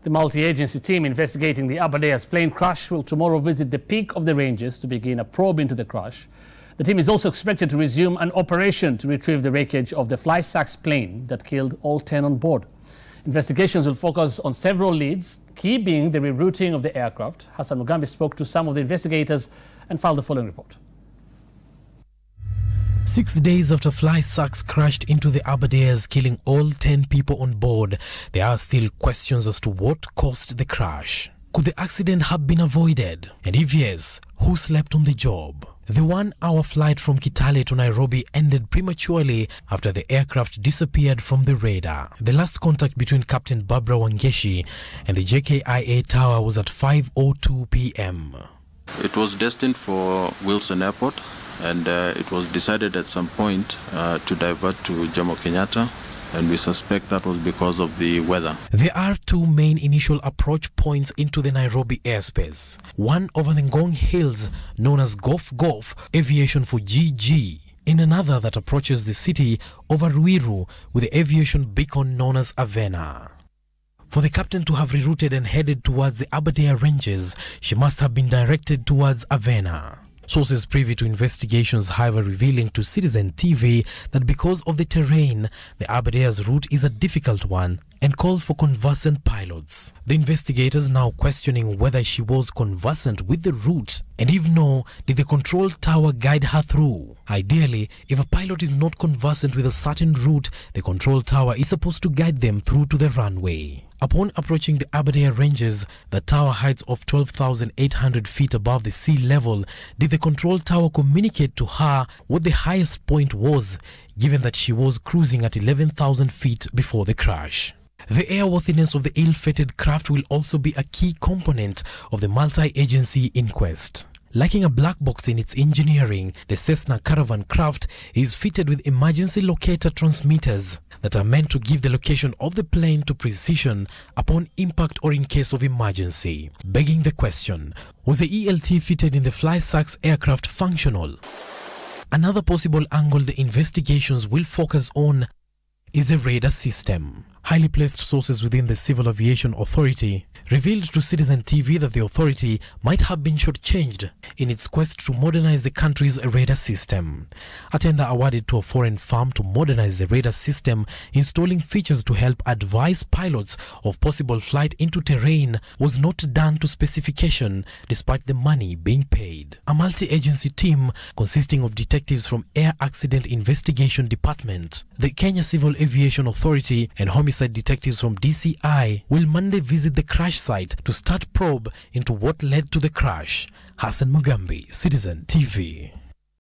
The multi-agency team investigating the Aberdares plane crash will tomorrow visit the peak of the ranges to begin a probe into the crash. The team is also expected to resume an operation to retrieve the wreckage of the FlySAX plane that killed all 10 on board. Investigations will focus on several leads, key being the rerouting of the aircraft. Hassan Mugambi spoke to some of the investigators and filed the following report. 6 days after FlySAX crashed into the Aberdares, killing all 10 people on board, there are still questions as to what caused the crash. Could the accident have been avoided? And if yes, who slept on the job? The 1-hour flight from Kitale to Nairobi ended prematurely after the aircraft disappeared from the radar. The last contact between Captain Barbara Wangeshi and the JKIA tower was at 5:02 p.m. It was destined for Wilson Airport, and it was decided at some point to divert to Jomo Kenyatta, and we suspect that was because of the weather. There are two main initial approach points into the Nairobi airspace. One over the Ngong Hills, known as Gof Aviation for GG, and another that approaches the city over Ruiru with the aviation beacon known as Avena. For the captain to have rerouted and headed towards the Aberdare ranges, she must have been directed towards Avena. Sources privy to investigations, however, revealing to Citizen TV that because of the terrain, the Aberdares route is a difficult one and calls for conversant pilots. The investigators now questioning whether she was conversant with the route, and if no, did the control tower guide her through? Ideally, if a pilot is not conversant with a certain route, the control tower is supposed to guide them through to the runway. Upon approaching the Aberdare ranges, the tower heights of 12,800 feet above the sea level, did the control tower communicate to her what the highest point was, given that she was cruising at 11,000 feet before the crash? The airworthiness of the ill-fated craft will also be a key component of the multi-agency inquest. Lacking a black box in its engineering, the Cessna Caravan craft is fitted with emergency locator transmitters that are meant to give the location of the plane to precision upon impact or in case of emergency. Begging the question, was the ELT fitted in the FlySAX aircraft functional? Another possible angle the investigations will focus on is the radar system. Highly placed sources within the Civil Aviation Authority revealed to Citizen TV that the authority might have been shortchanged in its quest to modernize the country's radar system. A tender awarded to a foreign firm to modernize the radar system, installing features to help advise pilots of possible flight into terrain, was not done to specification despite the money being paid. A multi-agency team consisting of detectives from Air Accident Investigation Department, the Kenya Civil Aviation Authority and homicide detectives from DCI will Monday visit the crash site to start probe into what led to the crash. Hassan Mugambi, Citizen TV.